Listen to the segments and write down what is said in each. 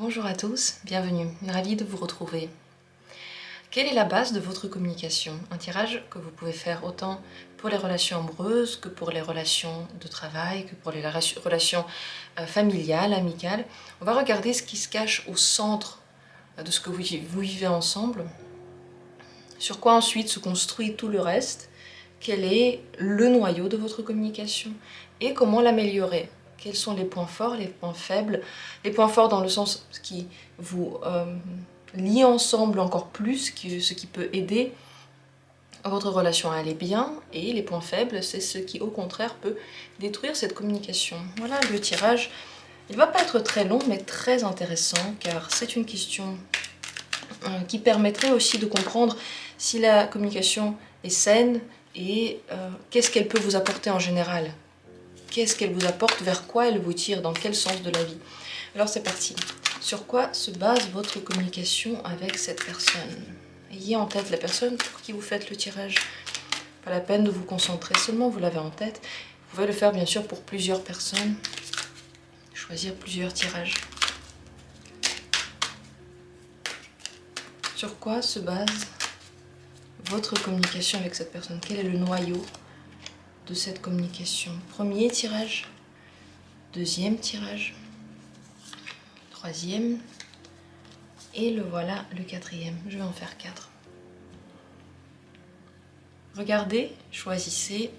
Bonjour à tous, bienvenue, ravie de vous retrouver. Quelle est la base de votre communication? Un tirage que vous pouvez faire autant pour les relations amoureuses que pour les relations de travail, que pour les relations familiales, amicales. On va regarder ce qui se cache au centre de ce que vous vivez ensemble. Sur quoi ensuite se construit tout le reste? Quel est le noyau de votre communication? Et comment l'améliorer? Quels sont les points forts, les points faibles? Les points forts dans le sens qui vous lient ensemble encore plus, ce qui peut aider votre relation à aller bien. Et les points faibles, c'est ce qui au contraire peut détruire cette communication. Voilà le tirage. Il ne va pas être très long mais très intéressant car c'est une question qui permettrait aussi de comprendre si la communication est saine et qu'est-ce qu'elle peut vous apporter en général. Qu'est-ce qu'elle vous apporte, vers quoi elle vous tire, dans quel sens de la vie. Alors c'est parti. Sur quoi se base votre communication avec cette personne? Ayez en tête la personne pour qui vous faites le tirage. Pas la peine de vous concentrer, seulement vous l'avez en tête. Vous pouvez le faire bien sûr pour plusieurs personnes. Choisir plusieurs tirages. Sur quoi se base votre communication avec cette personne? Quel est le noyau de cette communication? Premier tirage, deuxième tirage, troisième, et le voilà le quatrième. Je vais en faire 4. Regardez, choisissez,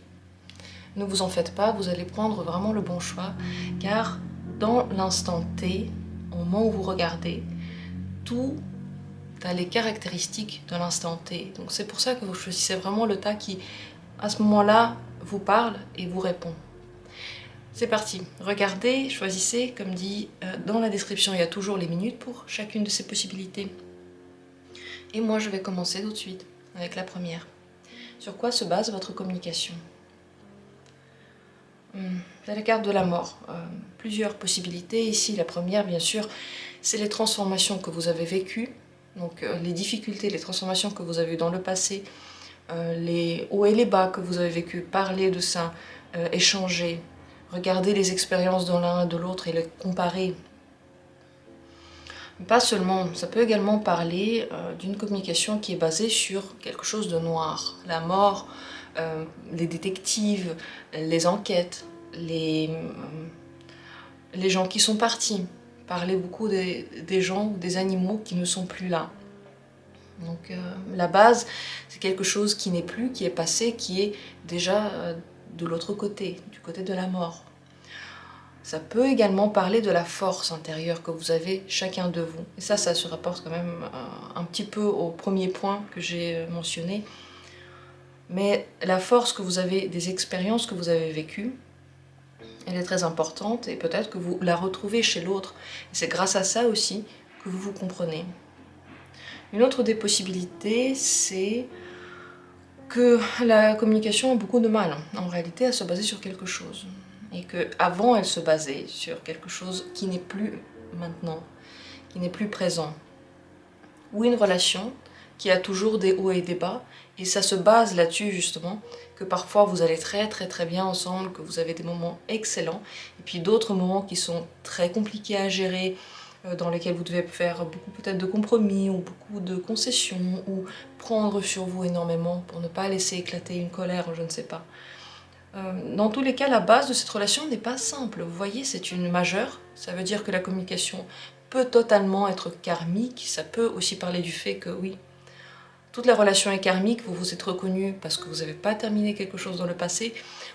ne vous en faites pas, vous allez prendre vraiment le bon choix, car dans l'instant T, au moment où vous regardez, tout a les caractéristiques de l'instant T. Donc c'est pour ça que vous choisissez vraiment le tas qui, à ce moment-là, vous parle et vous répond. C'est parti, regardez, choisissez, comme dit dans la description, il y a toujours les minutes pour chacune de ces possibilités. Et moi je vais commencer tout de suite avec la première. Sur quoi se base votre communication? C'est la carte de la mort. Plusieurs possibilités. Ici, la première, bien sûr, c'est les transformations que vous avez vécues. Donc les difficultés, les transformations que vous avez eues dans le passé, les hauts et les bas que vous avez vécus. Parler de ça, échanger, regarder les expériences de l'un et de l'autre et les comparer. Pas seulement, ça peut également parler d'une communication qui est basée sur quelque chose de noir. La mort, les détectives, les enquêtes, les gens qui sont partis. Parler beaucoup des gens ou des animaux qui ne sont plus là. Donc la base, c'est quelque chose qui n'est plus, qui est passé, qui est déjà de l'autre côté, du côté de la mort. Ça peut également parler de la force intérieure que vous avez chacun de vous. Et ça se rapporte quand même un petit peu au premier point que j'ai mentionné. Mais la force que vous avez, des expériences que vous avez vécues, elle est très importante et peut-être que vous la retrouvez chez l'autre. C'est grâce à ça aussi que vous vous comprenez. Une autre des possibilités, c'est que la communication a beaucoup de mal, en réalité, à se baser sur quelque chose. Et qu'avant, elle se basait sur quelque chose qui n'est plus maintenant, qui n'est plus présent. Ou une relation qui a toujours des hauts et des bas, et ça se base là-dessus justement, que parfois vous allez très bien ensemble, que vous avez des moments excellents, et puis d'autres moments qui sont très compliqués à gérer, dans lesquels vous devez faire beaucoup peut-être de compromis, ou beaucoup de concessions, ou prendre sur vous énormément pour ne pas laisser éclater une colère, je ne sais pas. Dans tous les cas, la base de cette relation n'est pas simple. Vous voyez, c'est une majeure. Ça veut dire que la communication peut totalement être karmique. Ça peut aussi parler du fait que oui, toute la relation est karmique. Vous vous êtes reconnu parce que vous n'avez pas terminé quelque chose dans le passé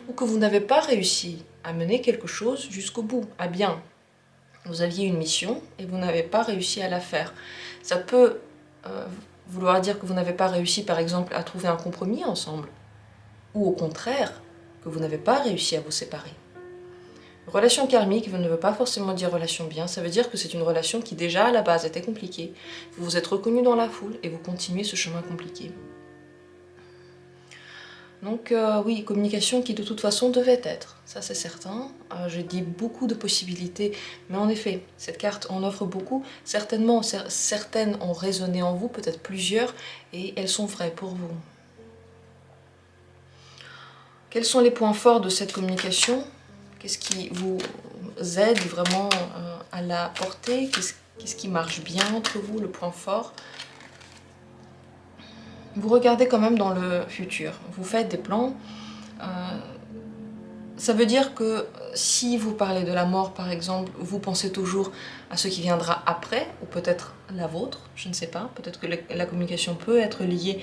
ou que vous n'avez pas réussi à mener quelque chose jusqu'au bout, à bien. Vous aviez une mission et vous n'avez pas réussi à la faire. Ça peut vouloir dire que vous n'avez pas réussi, par exemple, à trouver un compromis ensemble. Ou au contraire, que vous n'avez pas réussi à vous séparer. Relation karmique ne veut pas forcément dire relation bien, ça veut dire que c'est une relation qui déjà à la base était compliquée. Vous vous êtes reconnu dans la foule et vous continuez ce chemin compliqué. Donc oui, communication qui de toute façon devait être, ça c'est certain. Je dis beaucoup de possibilités, mais en effet, cette carte en offre beaucoup. Certainement, certaines ont résonné en vous, peut-être plusieurs, et elles sont vraies pour vous. Quels sont les points forts de cette communication? Qu'est-ce qui vous aide vraiment à la porter? Qu'est-ce qui marche bien entre vous, le point fort? Vous regardez quand même dans le futur. Vous faites des plans. Ça veut dire que si vous parlez de la mort, par exemple, vous pensez toujours à ce qui viendra après, ou peut-être la vôtre, je ne sais pas. Peut-être que la communication peut être liée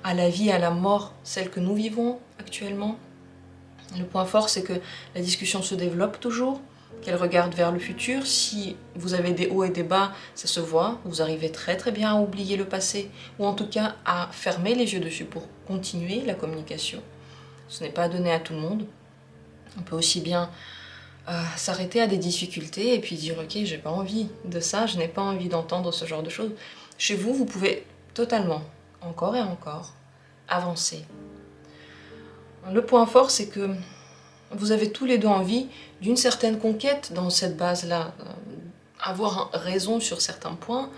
à la vie, à la mort, celle que nous vivons actuellement. Le point fort, c'est que la discussion se développe toujours, qu'elle regarde vers le futur. Si vous avez des hauts et des bas, ça se voit. Vous arrivez très très bien à oublier le passé, ou en tout cas à fermer les yeux dessus pour continuer la communication. Ce n'est pas donné à tout le monde. On peut aussi bien s'arrêter à des difficultés et puis dire ok, j'ai pas envie de ça, je n'ai pas envie d'entendre ce genre de choses. Chez vous, vous pouvez totalement, encore et encore, avancer. Le point fort, c'est que vous avez tous les deux envie d'une certaine conquête dans cette base-là, avoir raison sur certains points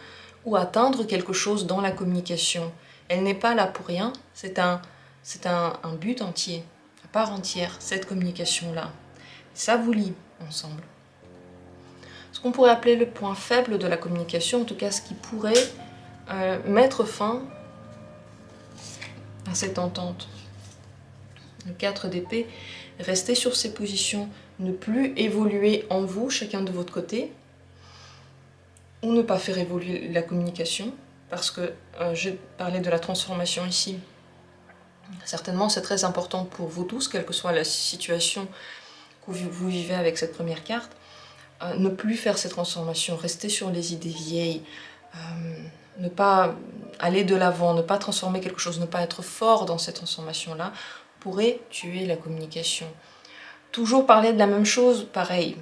ou atteindre quelque chose dans la communication. Elle n'est pas là pour rien, c'est un but entier, à part entière, cette communication-là. Ça vous lie ensemble. Ce qu'on pourrait appeler le point faible de la communication, en tout cas ce qui pourrait mettre fin à cette entente. Le 4 d'épée, rester sur ses positions, ne plus évoluer en vous, chacun de votre côté, ou ne pas faire évoluer la communication, parce que j'ai parlé de la transformation ici. Certainement, c'est très important pour vous tous, quelle que soit la situation que vous vivez avec cette première carte. Ne plus faire ces transformations, rester sur les idées vieilles, ne pas aller de l'avant, ne pas transformer quelque chose, ne pas être fort dans cette transformation-là, pourrait tuer la communication. Toujours parler de la même chose, pareil.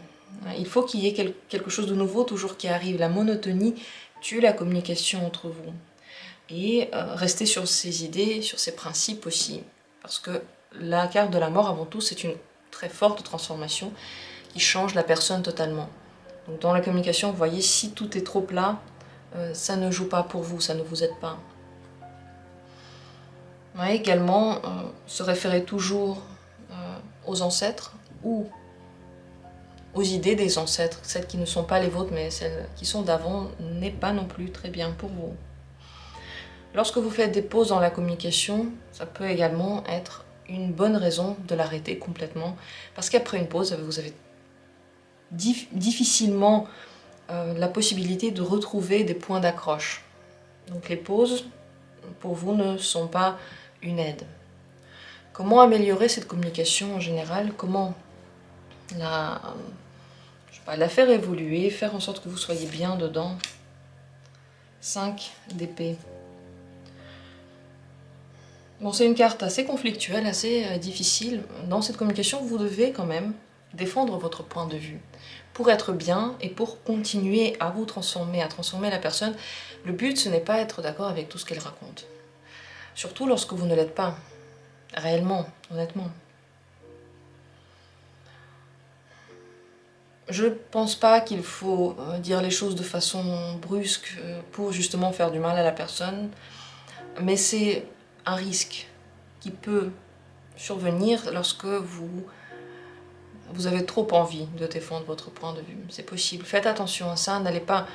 Il faut qu'il y ait quelque chose de nouveau, toujours qui arrive. La monotonie tue la communication entre vous. Et rester sur ses idées, sur ses principes aussi. Parce que la carte de la mort, avant tout, c'est une très forte transformation qui change la personne totalement. Donc dans la communication, vous voyez, si tout est trop plat, ça ne joue pas pour vous, ça ne vous aide pas. Ouais, également, se référer toujours aux ancêtres ou aux idées des ancêtres, celles qui ne sont pas les vôtres, mais celles qui sont d'avant, n'est pas non plus très bien pour vous. Lorsque vous faites des pauses dans la communication, ça peut également être une bonne raison de l'arrêter complètement, parce qu'après une pause, vous avez difficilement la possibilité de retrouver des points d'accroche. Donc les pauses, pour vous, ne sont pas une aide. Comment améliorer cette communication en général? Comment la faire évoluer, faire en sorte que vous soyez bien dedans? 5 d'épée. Bon, c'est une carte assez conflictuelle, assez difficile. Dans cette communication, vous devez quand même défendre votre point de vue. Pour être bien et pour continuer à vous transformer, à transformer la personne, le but, ce n'est pas être d'accord avec tout ce qu'elle raconte. Surtout lorsque vous ne l'êtes pas, réellement, honnêtement. Je pense pas qu'il faut dire les choses de façon brusque pour justement faire du mal à la personne, mais c'est un risque qui peut survenir lorsque vous avez trop envie de défendre votre point de vue. C'est possible. Faites attention à ça, n'allez pas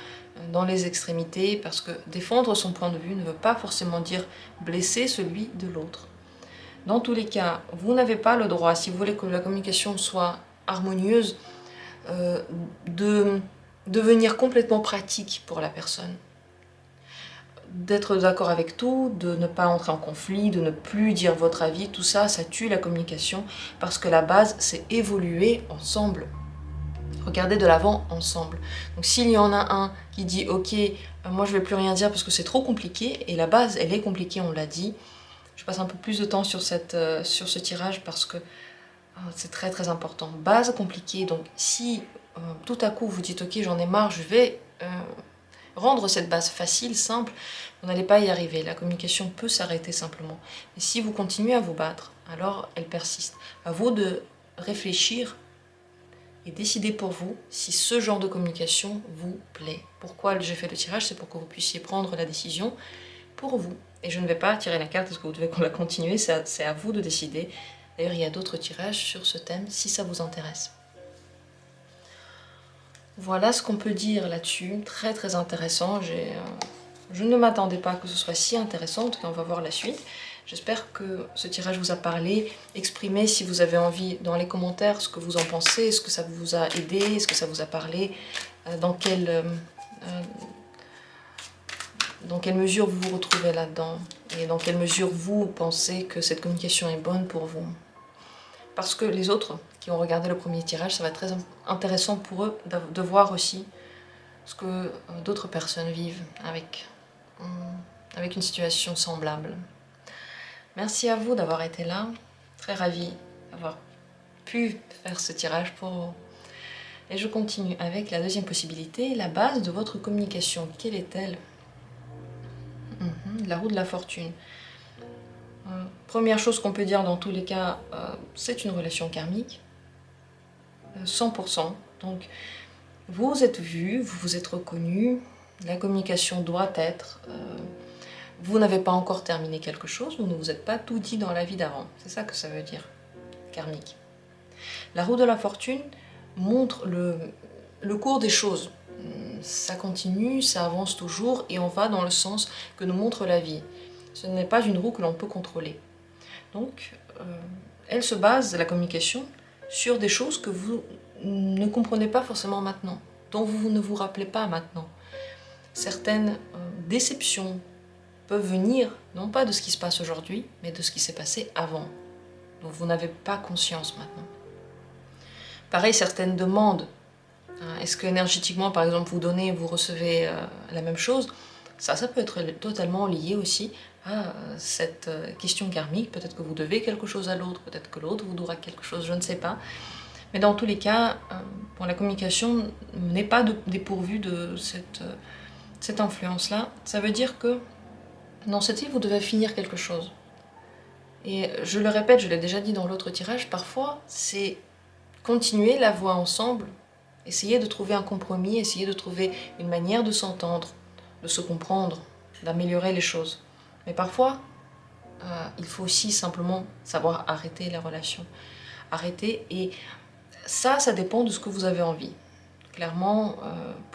dans les extrémités, parce que défendre son point de vue ne veut pas forcément dire blesser celui de l'autre. Dans tous les cas, vous n'avez pas le droit, si vous voulez que la communication soit harmonieuse, de devenir complètement pratique pour la personne. D'être d'accord avec tout, de ne pas entrer en conflit, de ne plus dire votre avis, tout ça, ça tue la communication, parce que la base, c'est évoluer ensemble. Regardez de l'avant ensemble. Donc s'il y en a un qui dit « Ok, moi je ne vais plus rien dire parce que c'est trop compliqué », et la base, elle est compliquée, on l'a dit. Je passe un peu plus de temps sur ce tirage parce que c'est très très important. Base compliquée, donc si tout à coup vous dites « Ok, j'en ai marre, je vais rendre cette base facile, simple », vous n'allez pas y arriver. La communication peut s'arrêter simplement. Et si vous continuez à vous battre, alors elle persiste. À vous de réfléchir et décider pour vous si ce genre de communication vous plaît. Pourquoi j'ai fait le tirage? C'est pour que vous puissiez prendre la décision pour vous. Et je ne vais pas tirer la carte parce que vous devez la continuer, c'est à vous de décider. D'ailleurs, il y a d'autres tirages sur ce thème si ça vous intéresse. Voilà ce qu'on peut dire là-dessus, très très intéressant. Je ne m'attendais pas que ce soit si intéressant, en tout cas on va voir la suite. J'espère que ce tirage vous a parlé. Exprimez si vous avez envie dans les commentaires ce que vous en pensez, est-ce que ça vous a aidé, est-ce que ça vous a parlé, dans quelle mesure vous vous retrouvez là-dedans et dans quelle mesure vous pensez que cette communication est bonne pour vous. Parce que les autres qui ont regardé le premier tirage, ça va être très intéressant pour eux de voir aussi ce que d'autres personnes vivent avec une situation semblable. Merci à vous d'avoir été là, très ravie d'avoir pu faire ce tirage pour vous. Et je continue avec la deuxième possibilité, la base de votre communication. Quelle est-elle? La roue de la fortune. Première chose qu'on peut dire dans tous les cas, c'est une relation karmique, 100%. Donc vous êtes vu, vous vous êtes reconnu, la communication doit être... vous n'avez pas encore terminé quelque chose, vous ne vous êtes pas tout dit dans la vie d'avant. C'est ça que ça veut dire, karmique. La roue de la fortune montre le cours des choses. Ça continue, ça avance toujours et on va dans le sens que nous montre la vie. Ce n'est pas une roue que l'on peut contrôler. Donc, elle se base, la communication, sur des choses que vous ne comprenez pas forcément maintenant, dont vous ne vous rappelez pas maintenant. Certaines déceptions peuvent venir, non pas de ce qui se passe aujourd'hui, mais de ce qui s'est passé avant, dont vous n'avez pas conscience maintenant. Pareil, certaines demandes. Est-ce que énergétiquement, par exemple, vous donnez et vous recevez la même chose? Ça peut être totalement lié aussi à cette question karmique. Peut-être que vous devez quelque chose à l'autre, peut-être que l'autre vous devra quelque chose, je ne sais pas. Mais dans tous les cas, bon, la communication n'est pas dépourvue de cette influence-là. Ça veut dire que dans cette vie, vous devez finir quelque chose. Et je le répète, je l'ai déjà dit dans l'autre tirage, parfois, c'est continuer la voie ensemble, essayer de trouver un compromis, essayer de trouver une manière de s'entendre, de se comprendre, d'améliorer les choses. Mais parfois, il faut aussi simplement savoir arrêter la relation. Arrêter, et ça dépend de ce que vous avez envie. Clairement,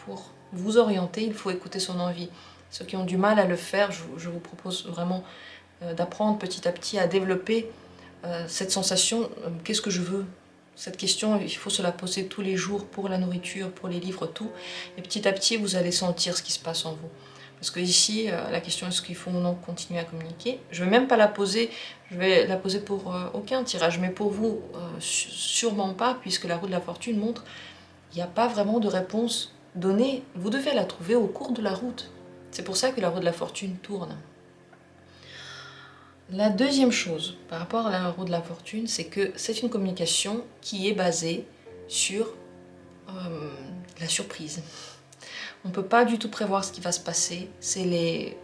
pour vous orienter, il faut écouter son envie. Ceux qui ont du mal à le faire, je vous propose vraiment d'apprendre petit à petit à développer cette sensation, qu'est-ce que je veux? Cette question, il faut se la poser tous les jours pour la nourriture, pour les livres, tout. Et petit à petit, vous allez sentir ce qui se passe en vous. Parce que ici, la question est-ce qu'il faut ou non continuer à communiquer? Je ne vais même pas la poser, je vais la poser pour aucun tirage, mais pour vous, sûrement pas, puisque la roue de la fortune montre il n'y a pas vraiment de réponse donnée. Vous devez la trouver au cours de la route. C'est pour ça que la roue de la fortune tourne. La deuxième chose par rapport à la roue de la fortune, c'est que c'est une communication qui est basée sur la surprise. On ne peut pas du tout prévoir ce qui va se passer. C'est les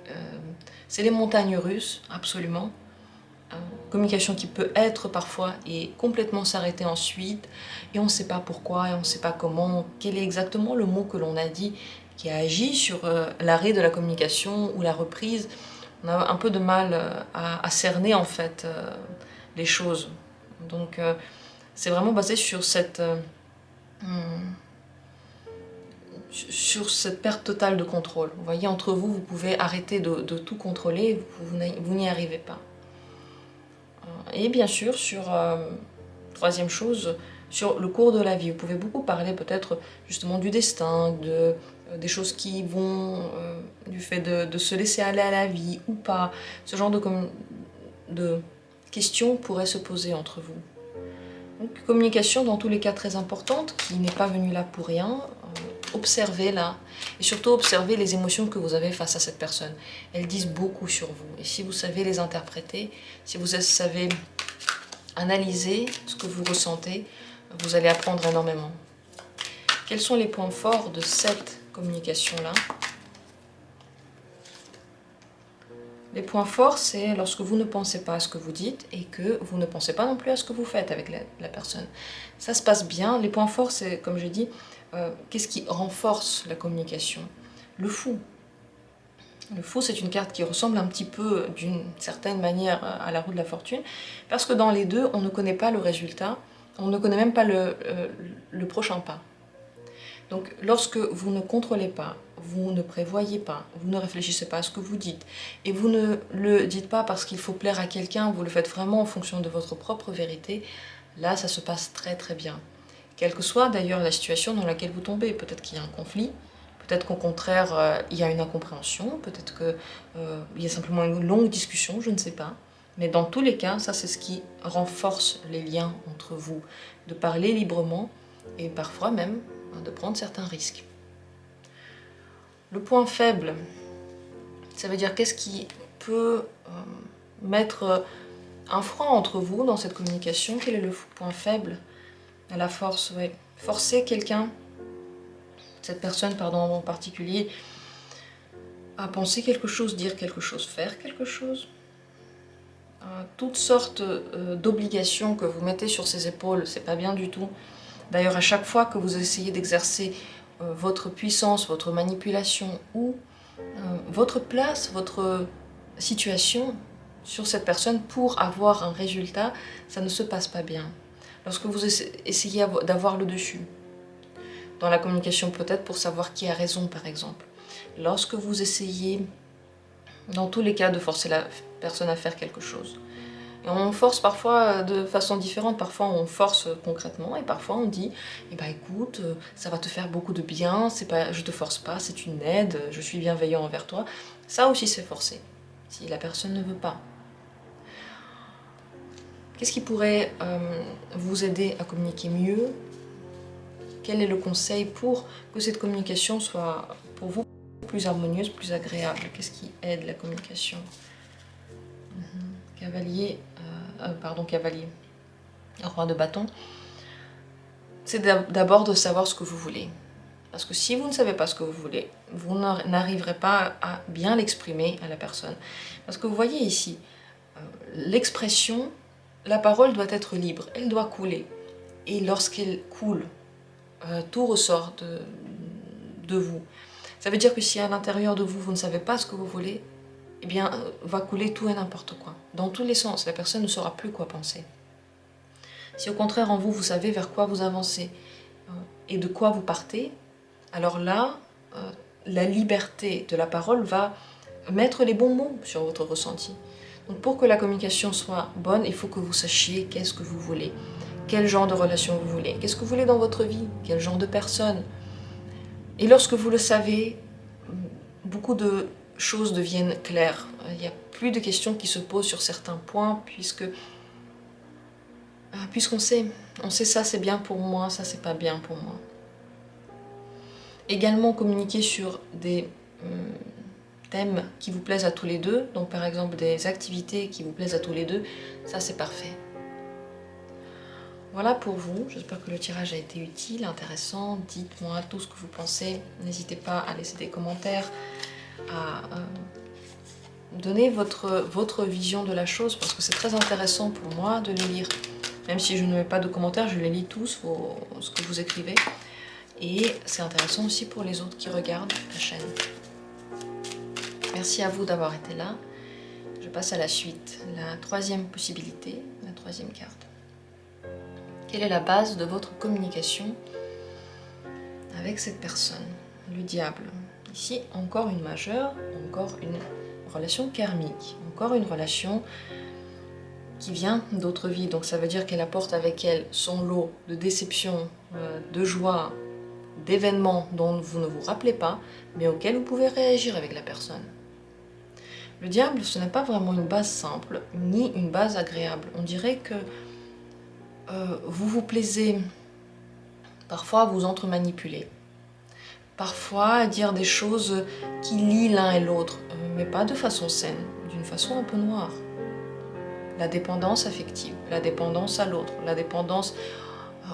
montagnes russes, absolument. Communication qui peut être parfois et complètement s'arrêter ensuite. Et on ne sait pas pourquoi et on ne sait pas comment. Quel est exactement le mot que l'on a dit qui a agi sur l'arrêt de la communication ou la reprise. On a un peu de mal à cerner en fait les choses. Donc c'est vraiment basé sur cette perte totale de contrôle. Vous voyez, entre vous, vous pouvez arrêter de tout contrôler, vous n'y arrivez pas. Et bien sûr, troisième chose, sur le cours de la vie. Vous pouvez beaucoup parler peut-être justement du destin, des choses qui vont, du fait de se laisser aller à la vie ou pas. Ce genre de questions pourraient se poser entre vous. Donc, communication dans tous les cas très importante, qui n'est pas venue là pour rien. Observez-la et surtout observez les émotions que vous avez face à cette personne. Elles disent beaucoup sur vous et si vous savez les interpréter, si vous savez analyser ce que vous ressentez, vous allez apprendre énormément. Quels sont les points forts de cette communication-là? Les points forts, c'est lorsque vous ne pensez pas à ce que vous dites et que vous ne pensez pas non plus à ce que vous faites avec la personne. Ça se passe bien. Les points forts, c'est, comme je dis, qu'est-ce qui renforce la communication? Le fou. Le fou, c'est une carte qui ressemble un petit peu, d'une certaine manière, à la roue de la fortune, parce que dans les deux, on ne connaît pas le résultat, on ne connaît même pas le prochain pas. Donc lorsque vous ne contrôlez pas, vous ne prévoyez pas, vous ne réfléchissez pas à ce que vous dites, et vous ne le dites pas parce qu'il faut plaire à quelqu'un, vous le faites vraiment en fonction de votre propre vérité, là ça se passe très très bien. Quelle que soit d'ailleurs la situation dans laquelle vous tombez, peut-être qu'il y a un conflit, peut-être qu'au contraire il y a une incompréhension, peut-être qu'il y a simplement une longue discussion, je ne sais pas. Mais dans tous les cas, ça c'est ce qui renforce les liens entre vous, de parler librement et parfois même de prendre certains risques. Le point faible, ça veut dire qu'est-ce qui peut mettre un frein entre vous dans cette communication. Quel est le point faible? À la force, ouais. Forcer quelqu'un, cette personne pardon, en particulier, à penser quelque chose, dire quelque chose, faire quelque chose. Toutes sortes d'obligations que vous mettez sur ses épaules, c'est pas bien du tout. D'ailleurs, à chaque fois que vous essayez d'exercer votre puissance, votre manipulation ou votre place, votre situation sur cette personne pour avoir un résultat, ça ne se passe pas bien. Lorsque vous essayez d'avoir le dessus, dans la communication peut-être pour savoir qui a raison par exemple, lorsque vous essayez, dans tous les cas, de forcer la personne à faire quelque chose. Et on force parfois de façon différente, parfois on force concrètement et parfois on dit eh ben écoute, ça va te faire beaucoup de bien, je te force pas, c'est une aide, je suis bienveillant envers toi. Ça aussi c'est forcé, si la personne ne veut pas. Qu'est-ce qui pourrait vous aider à communiquer mieux? Quel est le conseil pour que cette communication soit pour vous plus harmonieuse, plus agréable? Qu'est-ce qui aide la communication? Cavalier, roi de bâton, c'est d'abord de savoir ce que vous voulez. Parce que si vous ne savez pas ce que vous voulez, vous n'arriverez pas à bien l'exprimer à la personne. Parce que vous voyez ici, l'expression, la parole doit être libre, elle doit couler. Et lorsqu'elle coule, tout ressort de vous. Ça veut dire que si à l'intérieur de vous, vous ne savez pas ce que vous voulez, eh bien, va couler tout et n'importe quoi. Dans tous les sens, la personne ne saura plus quoi penser. Si au contraire, en vous, vous savez vers quoi vous avancez et de quoi vous partez, alors là, la liberté de la parole va mettre les bons mots sur votre ressenti. Donc pour que la communication soit bonne, il faut que vous sachiez qu'est-ce que vous voulez, quel genre de relation vous voulez, qu'est-ce que vous voulez dans votre vie, quel genre de personne. Et lorsque vous le savez, beaucoup de choses deviennent claires. Il n'y a plus de questions qui se posent sur certains points puisqu'on sait. On sait ça c'est bien pour moi, ça c'est pas bien pour moi. Également communiquer sur des thèmes qui vous plaisent à tous les deux, donc par exemple des activités qui vous plaisent à tous les deux, ça c'est parfait. Voilà pour vous, j'espère que le tirage a été utile, intéressant. Dites-moi tout ce que vous pensez, n'hésitez pas à laisser des commentaires, à donner votre vision de la chose, parce que c'est très intéressant pour moi de les lire. Même si je ne mets pas de commentaires, je les lis tous, ce que vous écrivez. Et c'est intéressant aussi pour les autres qui regardent la chaîne. Merci à vous d'avoir été là. Je passe à la suite, la troisième possibilité, la troisième carte. Quelle est la base de votre communication avec cette personne? Le diable. Ici, encore une majeure, encore une relation karmique, encore une relation qui vient d'autres vies. Donc ça veut dire qu'elle apporte avec elle son lot de déceptions, de joie, d'événements dont vous ne vous rappelez pas, mais auxquels vous pouvez réagir avec la personne. Le diable, ce n'est pas vraiment une base simple, ni une base agréable. On dirait que vous vous plaisez parfois à vous entre-manipuler, parfois à dire des choses qui lient l'un et l'autre, mais pas de façon saine, d'une façon un peu noire. La dépendance affective, la dépendance à l'autre, la dépendance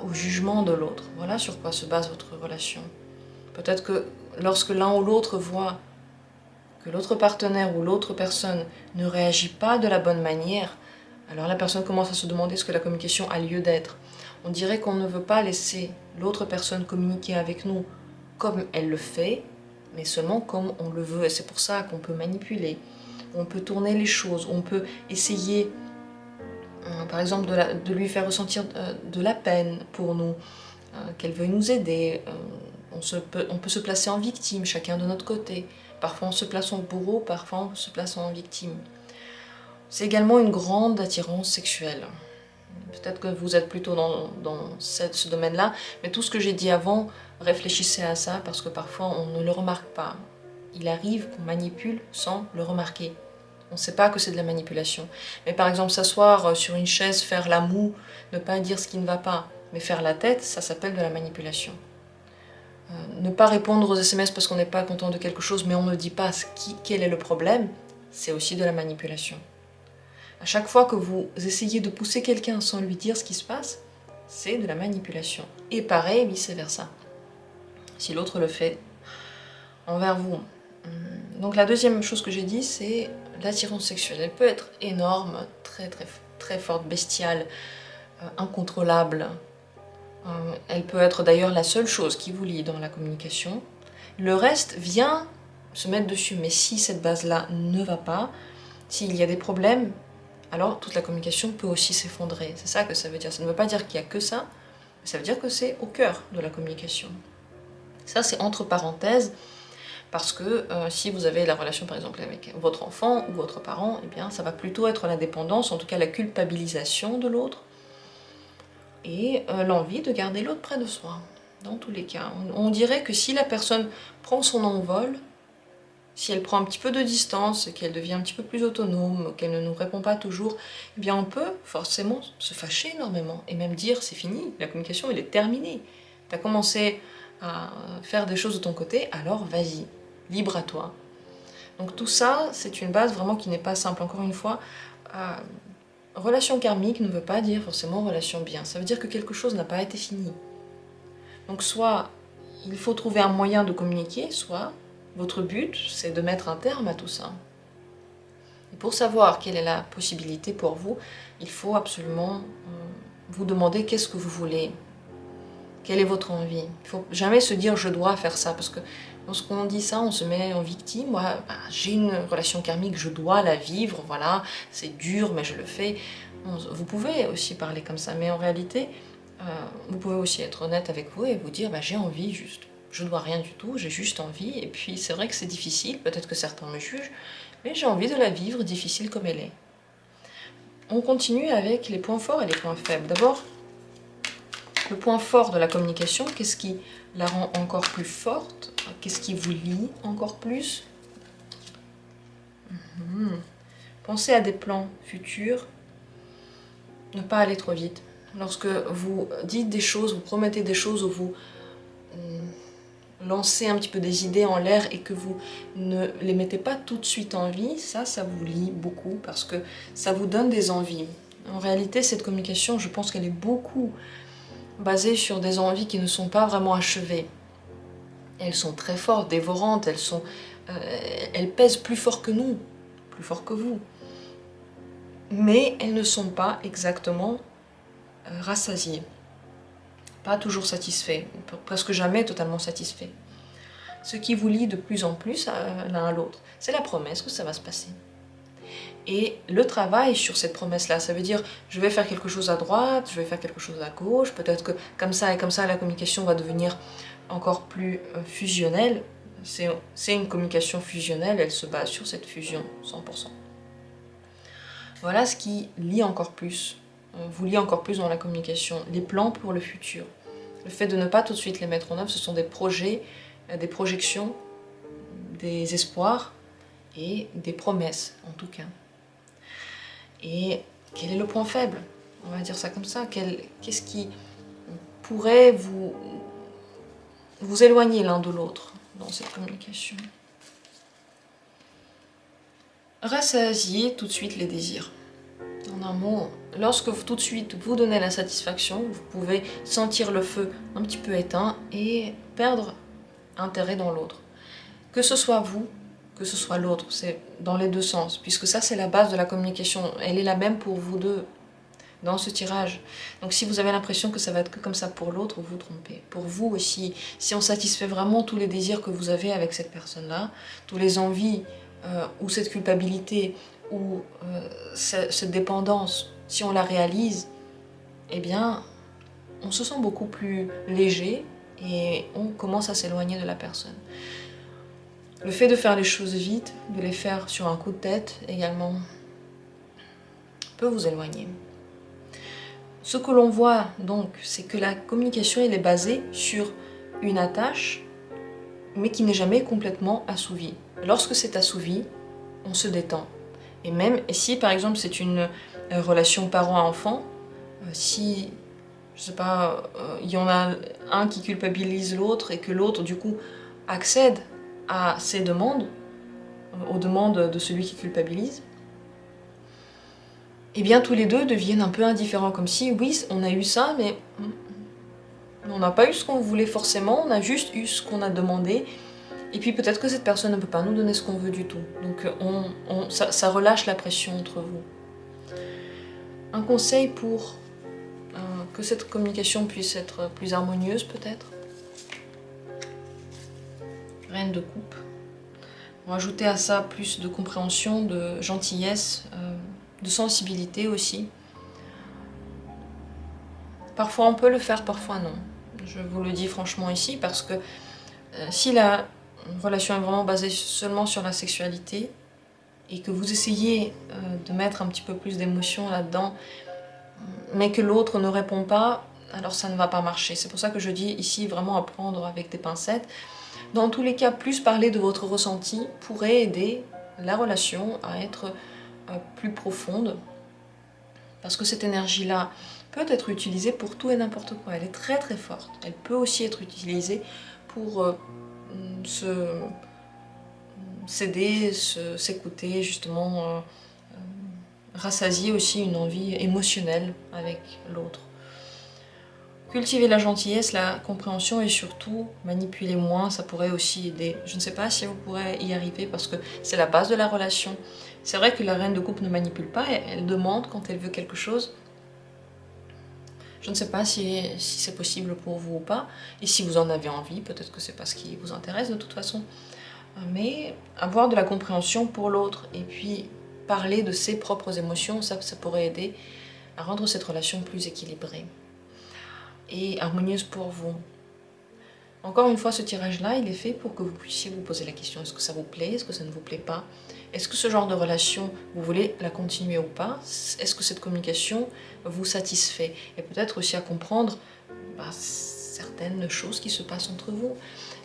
au jugement de l'autre. Voilà sur quoi se base votre relation. Peut-être que lorsque l'un ou l'autre voit que l'autre partenaire ou l'autre personne ne réagit pas de la bonne manière, alors la personne commence à se demander ce que la communication a lieu d'être. On dirait qu'on ne veut pas laisser l'autre personne communiquer avec nous comme elle le fait, mais seulement comme on le veut. Et c'est pour ça qu'on peut manipuler, on peut tourner les choses, on peut essayer, par exemple, de lui faire ressentir de la peine pour nous, qu'elle veuille nous aider. On peut se placer en victime, chacun de notre côté. Parfois on se place en bourreau, parfois on se place en victime. C'est également une grande attirance sexuelle. Peut-être que vous êtes plutôt dans ce domaine-là, mais tout ce que j'ai dit avant, réfléchissez à ça parce que parfois on ne le remarque pas. Il arrive qu'on manipule sans le remarquer. On ne sait pas que c'est de la manipulation. Mais par exemple, s'asseoir sur une chaise, faire la moue, ne pas dire ce qui ne va pas, mais faire la tête, ça s'appelle de la manipulation. Ne pas répondre aux SMS parce qu'on n'est pas content de quelque chose, mais on ne dit pas quel est le problème, c'est aussi de la manipulation. À chaque fois que vous essayez de pousser quelqu'un sans lui dire ce qui se passe, c'est de la manipulation. Et pareil, vice-versa. Si l'autre le fait envers vous. Donc la deuxième chose que j'ai dit, c'est l'attirance sexuelle. Elle peut être énorme, très forte, bestiale, incontrôlable. Elle peut être d'ailleurs la seule chose qui vous lie dans la communication. Le reste vient se mettre dessus. Mais si cette base-là ne va pas, s'il y a des problèmes, alors toute la communication peut aussi s'effondrer. C'est ça que ça veut dire. Ça ne veut pas dire qu'il n'y a que ça, mais ça veut dire que c'est au cœur de la communication. Ça, c'est entre parenthèses, parce que si vous avez la relation par exemple avec votre enfant ou votre parent, eh bien ça va plutôt être la dépendance, en tout cas la culpabilisation de l'autre, et l'envie de garder l'autre près de soi, dans tous les cas. On dirait que si la personne prend son envol, si elle prend un petit peu de distance, qu'elle devient un petit peu plus autonome, qu'elle ne nous répond pas toujours, eh bien on peut forcément se fâcher énormément, et même dire c'est fini, la communication elle est terminée. Tu as commencé à faire des choses de ton côté, alors vas-y, libre à toi. Donc tout ça, c'est une base vraiment qui n'est pas simple. Encore une fois, relation karmique ne veut pas dire forcément relation bien. Ça veut dire que quelque chose n'a pas été fini. Donc soit il faut trouver un moyen de communiquer, soit votre but, c'est de mettre un terme à tout ça. Et pour savoir quelle est la possibilité pour vous, il faut absolument vous demander qu'est-ce que vous voulez. Quelle est votre envie? Il ne faut jamais se dire je dois faire ça, parce que lorsqu'on dit ça, on se met en victime. Moi, j'ai une relation karmique, je dois la vivre, voilà, c'est dur, mais je le fais. Vous pouvez aussi parler comme ça, mais en réalité, vous pouvez aussi être honnête avec vous et vous dire j'ai envie juste. Je ne dois rien du tout, j'ai juste envie, et puis c'est vrai que c'est difficile, peut-être que certains me jugent, mais j'ai envie de la vivre difficile comme elle est. On continue avec les points forts et les points faibles. D'abord, le point fort de la communication, qu'est-ce qui la rend encore plus forte? Qu'est-ce qui vous lie encore plus? Pensez à des plans futurs, ne pas aller trop vite. Lorsque vous dites des choses, vous promettez des choses, ou vous lancez un petit peu des idées en l'air et que vous ne les mettez pas tout de suite en vie, ça vous lie beaucoup parce que ça vous donne des envies. En réalité, cette communication, je pense qu'elle est beaucoup basées sur des envies qui ne sont pas vraiment achevées. Elles sont très fortes, dévorantes, elles pèsent plus fort que nous, plus fort que vous. Mais elles ne sont pas exactement rassasiées. Pas toujours satisfaits, presque jamais totalement satisfaits. Ce qui vous lie de plus en plus l'un à l'autre, c'est la promesse que ça va se passer. Et le travail sur cette promesse-là, ça veut dire je vais faire quelque chose à droite, je vais faire quelque chose à gauche, peut-être que comme ça et comme ça la communication va devenir encore plus fusionnelle. C'est une communication fusionnelle, elle se base sur cette fusion, 100%. Voilà ce qui lie encore plus, vous lie encore plus dans la communication, les plans pour le futur. Le fait de ne pas tout de suite les mettre en œuvre, ce sont des projets, des projections, des espoirs et des promesses en tout cas. Et quel est le point faible? On va dire ça comme ça. Qu'est-ce qui pourrait vous éloigner l'un de l'autre dans cette communication? Rassasiez tout de suite les désirs. En un mot, lorsque tout de suite vous donnez la satisfaction, vous pouvez sentir le feu un petit peu éteint et perdre intérêt dans l'autre. Que ce soit vous, que ce soit l'autre, c'est dans les deux sens, puisque ça c'est la base de la communication, elle est la même pour vous deux, dans ce tirage. Donc si vous avez l'impression que ça va être que comme ça pour l'autre, vous vous trompez. Pour vous aussi, si on satisfait vraiment tous les désirs que vous avez avec cette personne-là, tous les envies, ou cette culpabilité, ou cette dépendance, si on la réalise, eh bien, on se sent beaucoup plus léger, et on commence à s'éloigner de la personne. Le fait de faire les choses vite, de les faire sur un coup de tête également, peut vous éloigner. Ce que l'on voit donc, c'est que la communication elle est basée sur une attache, mais qui n'est jamais complètement assouvie. Lorsque c'est assouvi, on se détend. Et même si par exemple c'est une relation parent à enfant, si, je sais pas, il y en a un qui culpabilise l'autre et que l'autre du coup accède à ses demandes, aux demandes de celui qui culpabilise, et bien tous les deux deviennent un peu indifférents, comme si oui on a eu ça mais on n'a pas eu ce qu'on voulait forcément, on a juste eu ce qu'on a demandé, et puis peut-être que cette personne ne peut pas nous donner ce qu'on veut du tout. Donc ça relâche la pression entre vous. Un conseil pour que cette communication puisse être plus harmonieuse peut-être. Reine de coupe. On va ajouter à ça plus de compréhension, de gentillesse, de sensibilité aussi. Parfois on peut le faire, parfois non. Je vous le dis franchement ici parce que si la relation est vraiment basée seulement sur la sexualité et que vous essayez de mettre un petit peu plus d'émotion là-dedans, mais que l'autre ne répond pas, alors ça ne va pas marcher. C'est pour ça que je dis ici vraiment à prendre avec des pincettes. Dans tous les cas, plus parler de votre ressenti pourrait aider la relation à être plus profonde, parce que cette énergie-là peut être utilisée pour tout et n'importe quoi. Elle est très très forte. Elle peut aussi être utilisée pour s'aider, s'écouter, justement, rassasier aussi une envie émotionnelle avec l'autre. Cultiver la gentillesse, la compréhension et surtout manipuler moins, ça pourrait aussi aider. Je ne sais pas si vous pourrez y arriver parce que c'est la base de la relation. C'est vrai que la reine de coupe ne manipule pas, elle demande quand elle veut quelque chose. Je ne sais pas si c'est possible pour vous ou pas, et si vous en avez envie, peut-être que c'est pas ce qui vous intéresse de toute façon. Mais avoir de la compréhension pour l'autre et puis parler de ses propres émotions, ça pourrait aider à rendre cette relation plus équilibrée et harmonieuse pour vous. Encore une fois, ce tirage-là, il est fait pour que vous puissiez vous poser la question, est-ce que ça vous plaît, est-ce que ça ne vous plaît pas? Est-ce que ce genre de relation, vous voulez la continuer ou pas? Est-ce que cette communication vous satisfait? Et peut-être aussi à comprendre certaines choses qui se passent entre vous.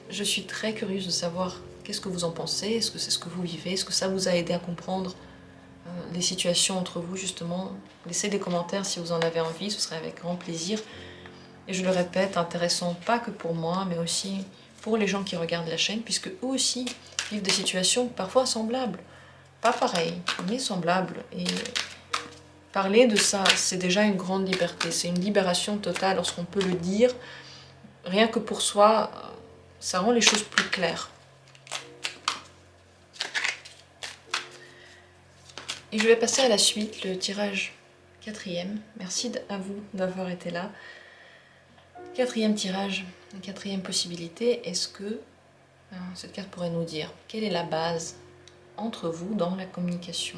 Je suis très curieuse de savoir qu'est-ce que vous en pensez, est-ce que c'est ce que vous vivez, est-ce que ça vous a aidé à comprendre les situations entre vous justement. Laissez des commentaires si vous en avez envie, ce serait avec grand plaisir. Et je le répète, intéressant pas que pour moi, mais aussi pour les gens qui regardent la chaîne, puisque eux aussi vivent des situations parfois semblables. Pas pareilles, mais semblables. Et parler de ça, c'est déjà une grande liberté. C'est une libération totale lorsqu'on peut le dire. Rien que pour soi, ça rend les choses plus claires. Et je vais passer à la suite, le tirage 4e. Merci à vous d'avoir été là. 4e tirage, 4e possibilité. Est-ce que cette carte pourrait nous dire quelle est la base entre vous dans la communication?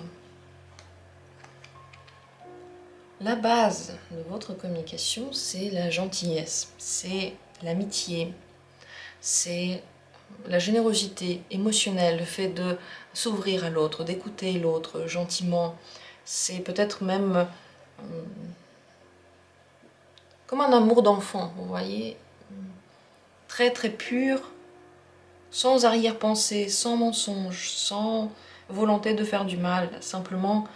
La base de votre communication, c'est la gentillesse, c'est l'amitié, c'est la générosité émotionnelle, le fait de s'ouvrir à l'autre, d'écouter l'autre gentiment. C'est peut-être même comme un amour d'enfant, vous voyez, très très pur, sans arrière-pensée, sans mensonge, sans volonté de faire du mal, simplement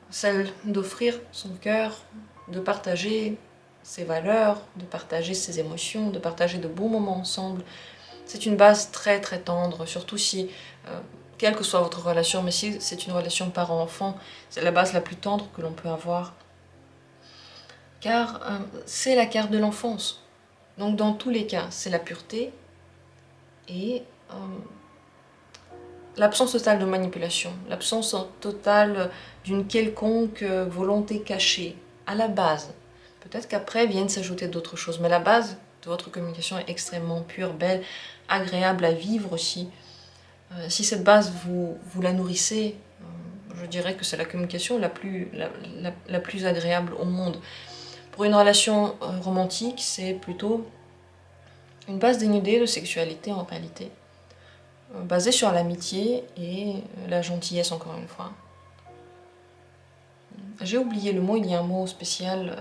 celle d'offrir son cœur, de partager ses valeurs, de partager ses émotions, de partager de bons moments ensemble. C'est une base très très tendre, surtout si, quelle que soit votre relation, mais si c'est une relation parent-enfant, c'est la base la plus tendre que l'on peut avoir. Car c'est la carte de l'enfance. Donc dans tous les cas, c'est la pureté et l'absence totale de manipulation, l'absence totale d'une quelconque volonté cachée, à la base. Peut-être qu'après viennent s'ajouter d'autres choses, mais la base de votre communication est extrêmement pure, belle, agréable à vivre aussi. Si cette base, vous la nourrissez, je dirais que c'est la communication la plus agréable au monde. Pour une relation romantique, c'est plutôt une base dénudée de sexualité en réalité, basée sur l'amitié et la gentillesse encore une fois. J'ai oublié le mot, il y a un mot spécial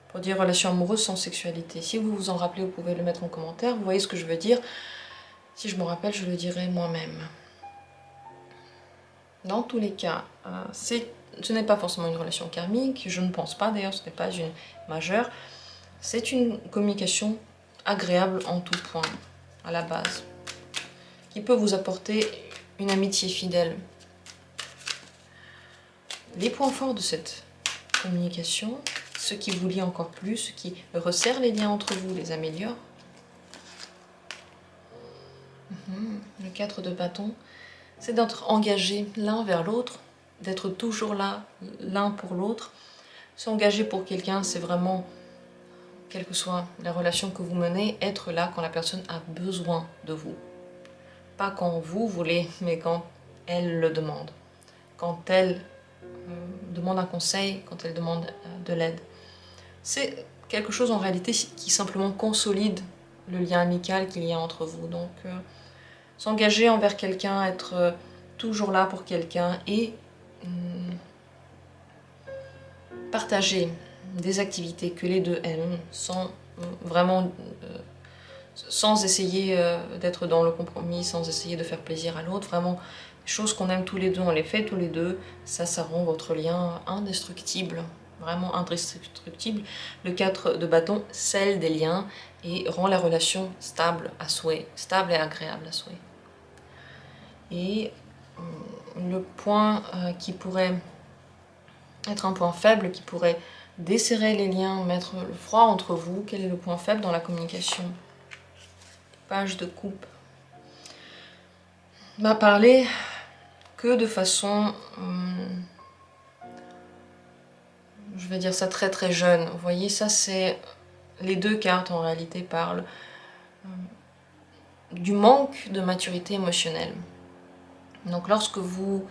pour dire relation amoureuse sans sexualité. Si vous vous en rappelez, vous pouvez le mettre en commentaire, vous voyez ce que je veux dire. Si je me rappelle, je le dirai moi-même. Dans tous les cas, ce n'est pas forcément une relation karmique, je ne pense pas d'ailleurs, ce n'est pas une majeure. C'est une communication agréable en tout point, à la base, qui peut vous apporter une amitié fidèle. Les points forts de cette communication, ce qui vous lie encore plus, ce qui resserre les liens entre vous, les améliore. Le 4 de bâton, c'est d'être engagé l'un vers l'autre, d'être toujours là, l'un pour l'autre. S'engager pour quelqu'un, c'est vraiment, quelle que soit la relation que vous menez, être là quand la personne a besoin de vous. Pas quand vous voulez, mais quand elle le demande. Quand elle demande un conseil, quand elle demande de l'aide. C'est quelque chose en réalité qui simplement consolide le lien amical qu'il y a entre vous. Donc, s'engager envers quelqu'un, être toujours là pour quelqu'un et partager des activités que les deux aiment sans vraiment sans essayer d'être dans le compromis, sans essayer de faire plaisir à l'autre, vraiment des choses qu'on aime tous les deux, on les fait tous les deux, ça rend votre lien indestructible, vraiment indestructible. Le 4 de bâton scelle des liens et rend la relation stable à souhait, stable et agréable à souhait. Et le point qui pourrait être un point faible, qui pourrait desserrer les liens, mettre le froid entre vous, quel est le point faible dans la communication? Page de coupe. M'a parlé que de façon, je vais dire ça très très jeune. Vous voyez, ça c'est les deux cartes en réalité parlent du manque de maturité émotionnelle. Donc lorsque vous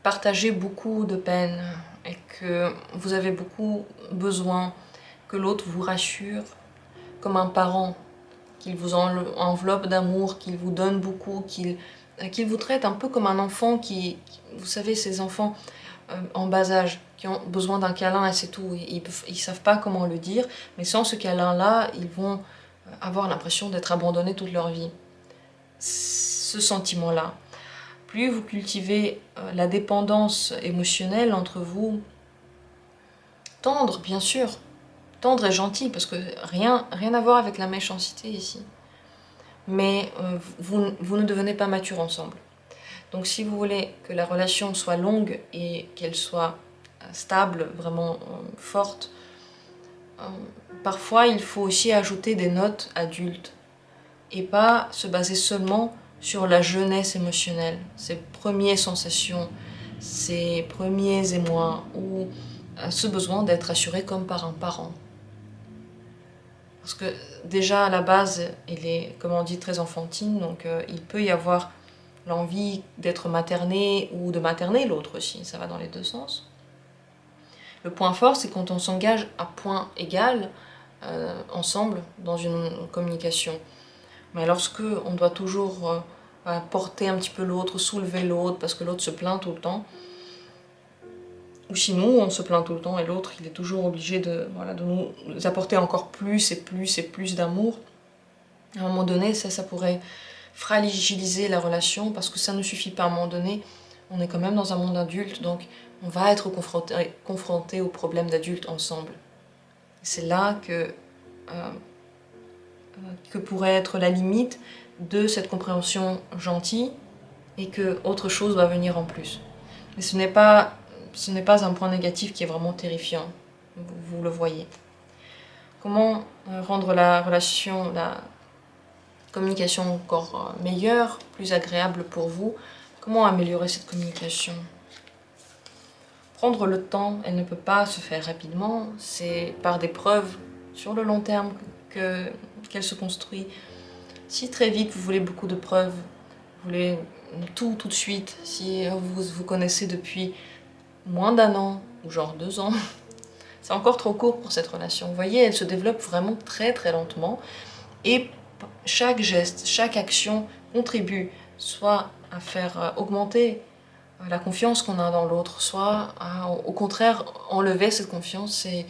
partagez beaucoup de peine et que vous avez beaucoup besoin que l'autre vous rassure, comme un parent, qu'il vous enveloppe d'amour, qu'il vous donne beaucoup, qu'il vous traite un peu comme un enfant vous savez, ces enfants en bas âge, qui ont besoin d'un câlin et c'est tout, ils ne savent pas comment le dire, mais sans ce câlin-là, ils vont avoir l'impression d'être abandonnés toute leur vie. Ce sentiment-là. Plus vous cultivez la dépendance émotionnelle entre vous, tendre bien sûr, tendre et gentil, parce que rien à voir avec la méchanceté ici. Mais vous ne devenez pas mature ensemble. Donc si vous voulez que la relation soit longue et qu'elle soit stable, vraiment forte, parfois il faut aussi ajouter des notes adultes et pas se baser seulement sur la jeunesse émotionnelle, ses premières sensations, ses premiers émois ou ce besoin d'être assuré comme par un parent. Parce que déjà à la base, elle est, comme on dit, très enfantine, donc il peut y avoir l'envie d'être materné ou de materner l'autre aussi, ça va dans les deux sens. Le point fort, c'est quand on s'engage à point égal ensemble dans une communication. Mais lorsque on doit toujours porter un petit peu l'autre, soulever l'autre, parce que l'autre se plaint tout le temps, ou si nous, on se plaint tout le temps et l'autre, il est toujours obligé de nous apporter encore plus et plus et plus d'amour, à un moment donné, ça pourrait fragiliser la relation, parce que ça ne suffit pas. À un moment donné, on est quand même dans un monde adulte, donc on va être confronté aux problèmes d'adultes ensemble. C'est là que pourrait être la limite de cette compréhension gentille et que autre chose va venir en plus. Mais ce n'est pas un point négatif qui est vraiment terrifiant, vous le voyez. Comment rendre la relation, la communication encore meilleure, plus agréable pour vous? Comment améliorer cette communication? Prendre le temps, elle ne peut pas se faire rapidement, c'est par des preuves sur le long terme qu'elle se construit. Si très vite vous voulez beaucoup de preuves, vous voulez tout de suite, si vous connaissez depuis moins d'1 an, ou genre 2 ans, c'est encore trop court pour cette relation. Vous voyez, elle se développe vraiment très très lentement et chaque geste, chaque action contribue soit à faire augmenter la confiance qu'on a dans l'autre, soit à, au contraire, enlever cette confiance et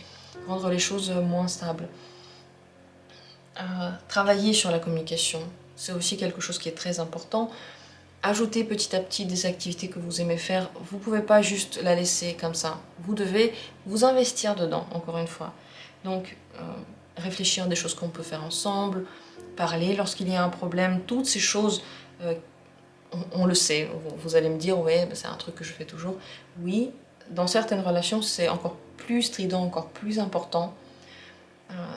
rendre les choses moins stables. Travailler sur la communication, c'est aussi quelque chose qui est très important. Ajoutez petit à petit des activités que vous aimez faire. Vous ne pouvez pas juste la laisser comme ça. Vous devez vous investir dedans, encore une fois. Donc, réfléchir à des choses qu'on peut faire ensemble, parler lorsqu'il y a un problème, toutes ces choses, on le sait. Vous allez me dire, ouais, c'est un truc que je fais toujours. Oui, dans certaines relations, c'est encore plus strident, encore plus important.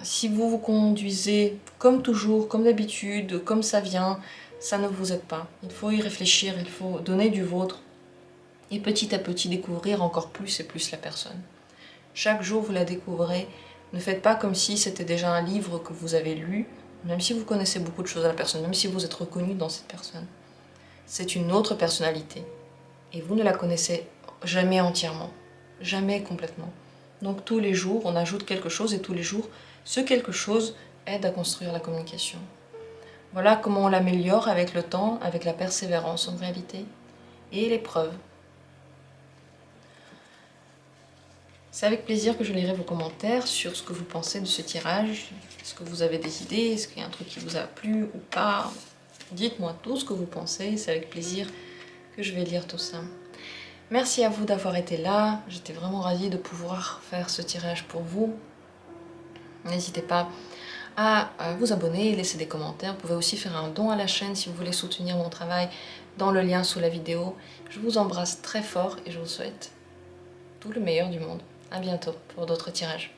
Si vous vous conduisez comme toujours, comme d'habitude, comme ça vient, ça ne vous aide pas. Il faut y réfléchir, il faut donner du vôtre et petit à petit découvrir encore plus et plus la personne. Chaque jour, vous la découvrez. Ne faites pas comme si c'était déjà un livre que vous avez lu, même si vous connaissez beaucoup de choses à la personne, même si vous êtes reconnu dans cette personne. C'est une autre personnalité et vous ne la connaissez jamais entièrement, jamais complètement. Donc tous les jours, on ajoute quelque chose et tous les jours, ce quelque chose aide à construire la communication. Voilà comment on l'améliore avec le temps, avec la persévérance en réalité, et l'épreuve. C'est avec plaisir que je lirai vos commentaires sur ce que vous pensez de ce tirage. Est-ce que vous avez des idées? Est-ce qu'il y a un truc qui vous a plu ou pas? Dites-moi tout ce que vous pensez, c'est avec plaisir que je vais lire tout ça. Merci à vous d'avoir été là, j'étais vraiment ravie de pouvoir faire ce tirage pour vous. N'hésitez pas à vous abonner, laisser des commentaires. Vous pouvez aussi faire un don à la chaîne si vous voulez soutenir mon travail dans le lien sous la vidéo. Je vous embrasse très fort et je vous souhaite tout le meilleur du monde. À bientôt pour d'autres tirages.